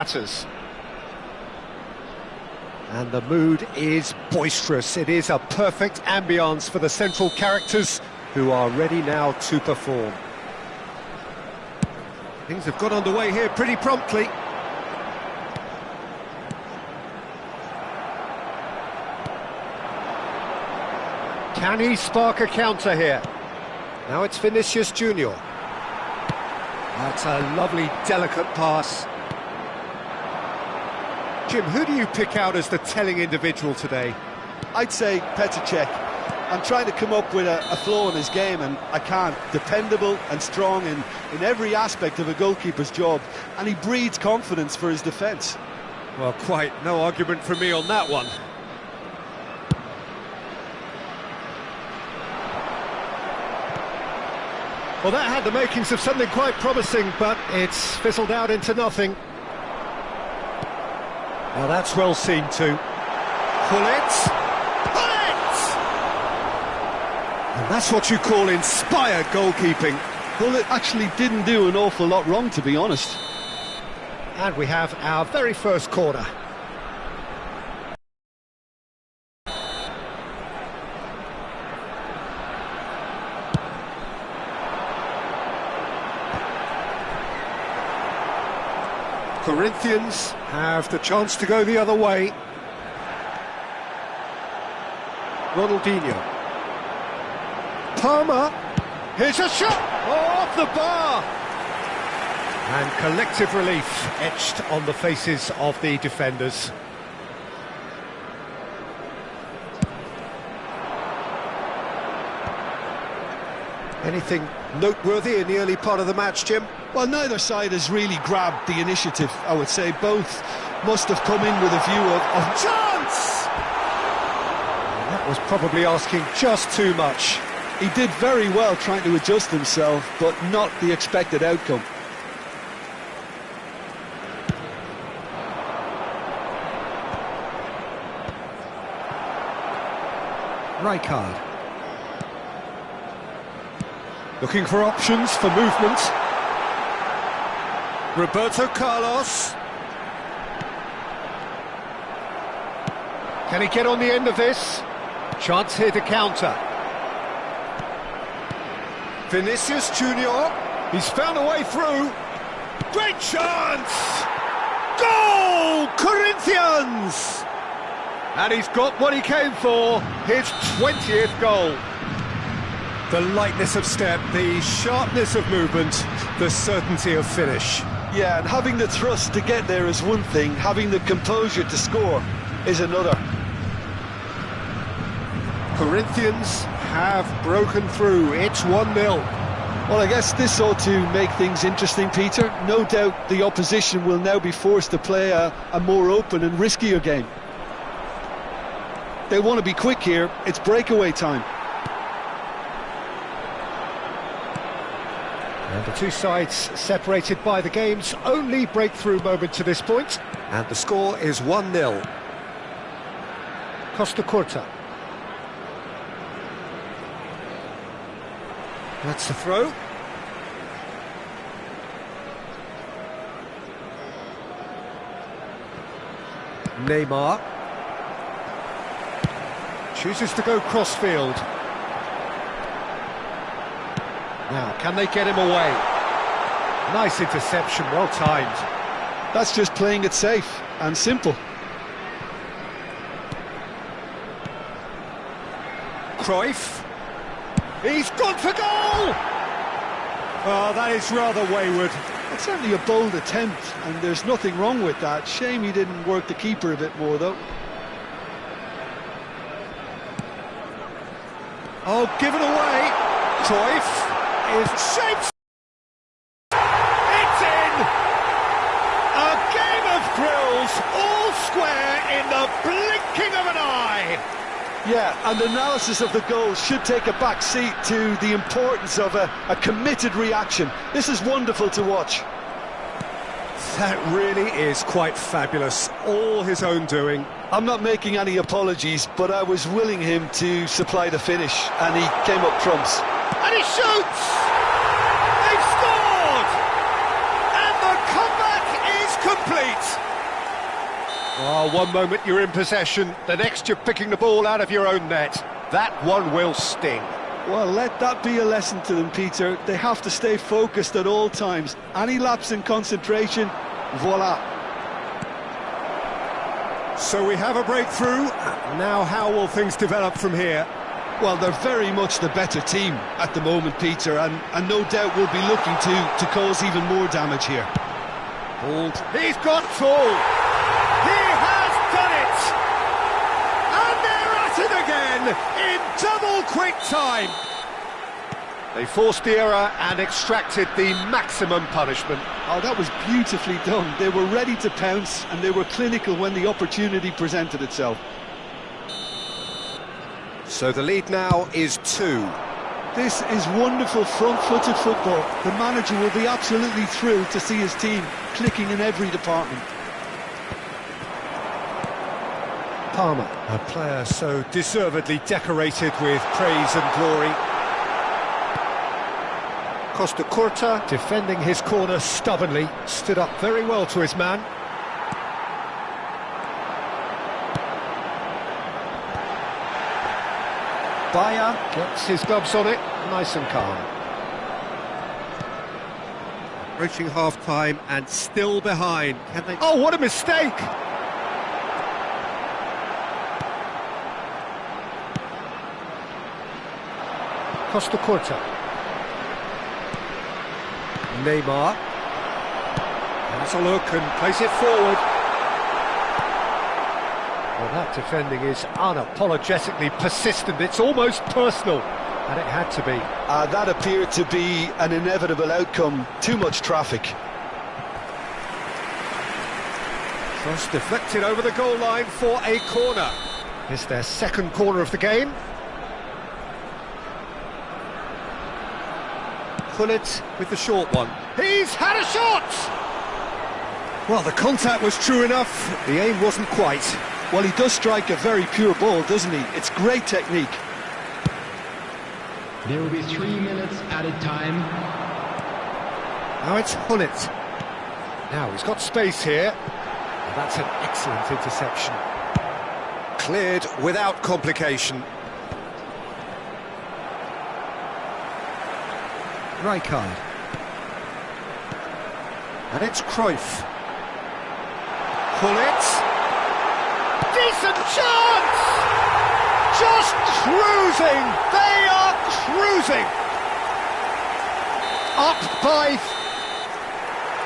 matters. And the mood is boisterous. It is a perfect ambience for the central characters who are ready now to perform. Things have got underway here pretty promptly. Can he spark a counter here? Now it's Vinicius Junior. That's a lovely, delicate pass. Jim, who do you pick out as the telling individual today? I'd say Petr Cech. I'm trying to come up with a flaw in his game and I can't. Dependable and strong in every aspect of a goalkeeper's job, and he breeds confidence for his defence. Well, quite no argument from me on that one. Well, that had the makings of something quite promising, but it's fizzled out into nothing. Well, that's well seen too. Pull it! Pull it! And that's what you call inspired goalkeeping. Well, it actually didn't do an awful lot wrong, to be honest. And we have our very first corner. Corinthians have the chance to go the other way. Ronaldinho. Palmer. Here's a shot! Off the bar! And collective relief etched on the faces of the defenders. Anything noteworthy in the early part of the match, Jim? Well, neither side has really grabbed the initiative, I would say. Both must have come in with a view of chance! And that was probably asking just too much. He did very well trying to adjust himself, but not the expected outcome. Rijkaard. Looking for options for movement. Roberto Carlos. Can he get on the end of this? Chance here to counter. Vinicius Junior. He's found a way through. Great chance! Goal! Corinthians! And he's got what he came for. His 20th goal. The lightness of step, the sharpness of movement, the certainty of finish. Yeah, and having the thrust to get there is one thing, having the composure to score is another. Corinthians have broken through. It's 1-0. Well, I guess this ought to make things interesting, Peter. No doubt the opposition will now be forced to play a more open and riskier game. They want to be quick here. It's breakaway time. And the two sides separated by the game's only breakthrough moment to this point. And the score is 1-0. Costa Curta. That's the throw. Neymar. Chooses to go crossfield. Now, can they get him away? Nice interception, well timed. That's just playing it safe and simple. Cruyff. He's gone for goal! Oh, that is rather wayward. It's certainly a bold attempt, and there's nothing wrong with that. Shame he didn't work the keeper a bit more, though. Oh, given away. Cruyff is shaped. It's in! A game of thrills, all square in the blinking of an eye. Yeah, and analysis of the goal should take a back seat to the importance of a committed reaction. This is wonderful to watch. That really is quite fabulous, all his own doing. I'm not making any apologies, but I was willing him to supply the finish, and he came up trumps. And he shoots! They've scored! And the comeback is complete! Oh, one moment you're in possession, the next you're picking the ball out of your own net. That one will sting. Well, let that be a lesson to them, Peter. They have to stay focused at all times. Any lapse in concentration, voila. So we have a breakthrough. Now how will things develop from here? Well, they're very much the better team at the moment, Peter, and no doubt will be looking to cause even more damage here. He's got full. He has done it! And they're at it again in double quick time. They forced the error and extracted the maximum punishment. Oh, that was beautifully done. They were ready to pounce and they were clinical when the opportunity presented itself. So the lead now is 2. This is wonderful front-footed football. The manager will be absolutely thrilled to see his team clicking in every department. Palmer, a player so deservedly decorated with praise and glory. Costa Curta, defending his corner stubbornly, stood up very well to his man. Bayer gets his gloves on it, nice and calm. Approaching half-time and still behind. Can they... Oh, what a mistake! Costa Curta. Neymar. Has a look and plays it forward. Well, that defending is unapologetically persistent. It's almost personal, and it had to be. That appeared to be an inevitable outcome. Too much traffic. Cross deflected over the goal line for a corner. It's their second corner of the game. Gullit with the short one. He's had a shot! Well, the contact was true enough. The aim wasn't quite. Well, he does strike a very pure ball, doesn't he? It's great technique. There will be 3 minutes added time. Now it's Gullit. Now he's got space here. And that's an excellent interception. Cleared without complication. Rijkaard. And it's Cruyff. Gullit. Decent chance! Just cruising! They are cruising! Up by...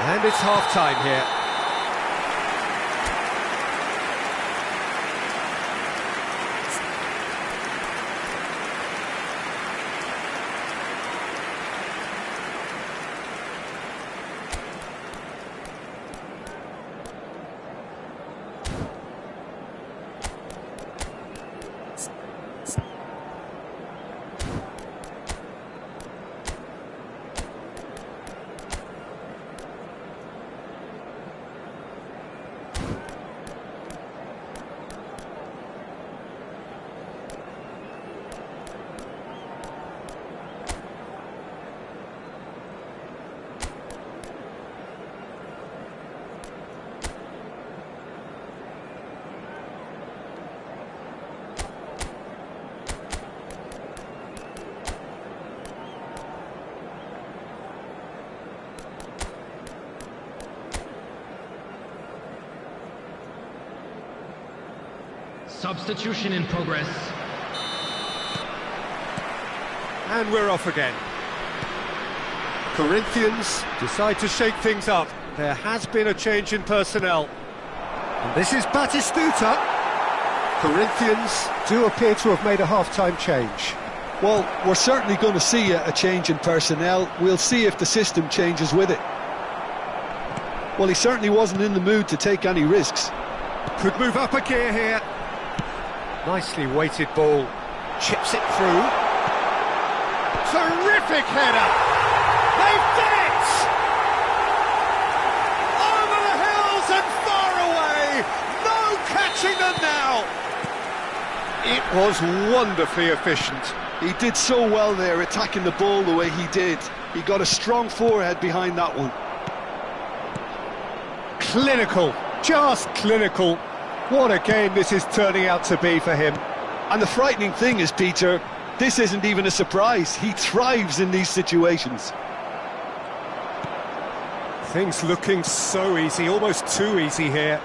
And it's half-time here. Substitution in progress. And we're off again. Corinthians decide to shake things up. There has been a change in personnel. And this is Batistuta. Corinthians do appear to have made a half-time change. Well, we're certainly going to see a change in personnel. We'll see if the system changes with it. Well, he certainly wasn't in the mood to take any risks. Could move up a gear here. Nicely weighted ball. Chips it through. Terrific header! They've done it! Over the hills and far away! No catching them now! It was wonderfully efficient. He did so well there, attacking the ball the way he did. He got a strong forehead behind that one. Clinical, just clinical. What a game this is turning out to be for him. And the frightening thing is, Peter, this isn't even a surprise. He thrives in these situations. Things looking so easy, almost too easy here.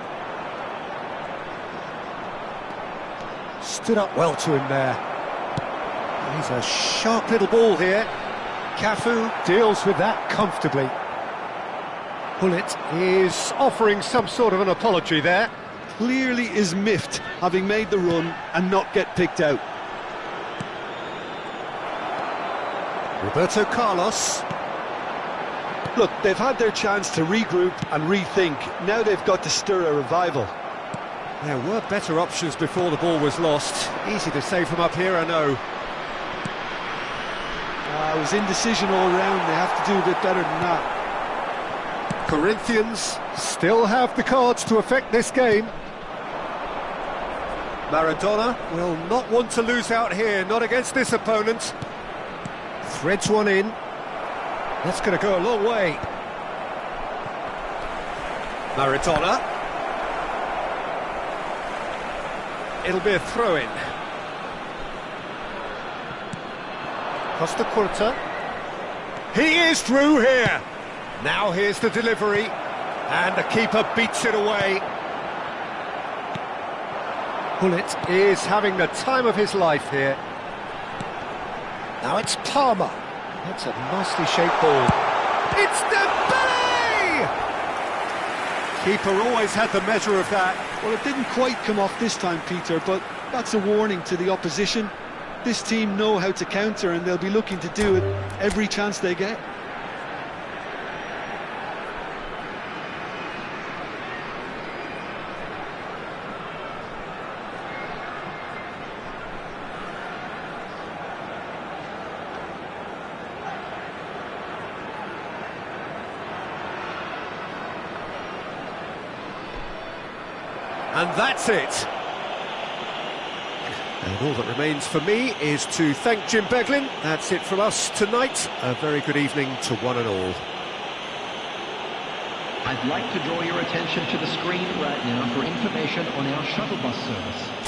Stood up well to him there. He's a sharp little ball here. Cafu deals with that comfortably. Bullet is offering some sort of an apology there. Clearly is miffed, having made the run and not get picked out. Roberto Carlos. Look, they've had their chance to regroup and rethink. Now they've got to stir a revival. There were better options before the ball was lost. Easy to say from up here, I know. It was indecision all round. They have to do a bit better than that. Corinthians still have the cards to affect this game. Maradona will not want to lose out here, not against this opponent. Threads one in. That's going to go a long way. Maradona. It'll be a throw-in. Costa Curta. He is through here. Now here's the delivery. And the keeper beats it away. Bullet is having the time of his life here. Now it's Palmer. That's a nicely shaped ball. It's Dembele! Keeper always had the measure of that. Well, it didn't quite come off this time, Peter, but that's a warning to the opposition. This team know how to counter, and they'll be looking to do it every chance they get. And that's it. And all that remains for me is to thank Jim Beglin. That's it from us tonight. A very good evening to one and all. I'd like to draw your attention to the screen right now for information on our shuttle bus service.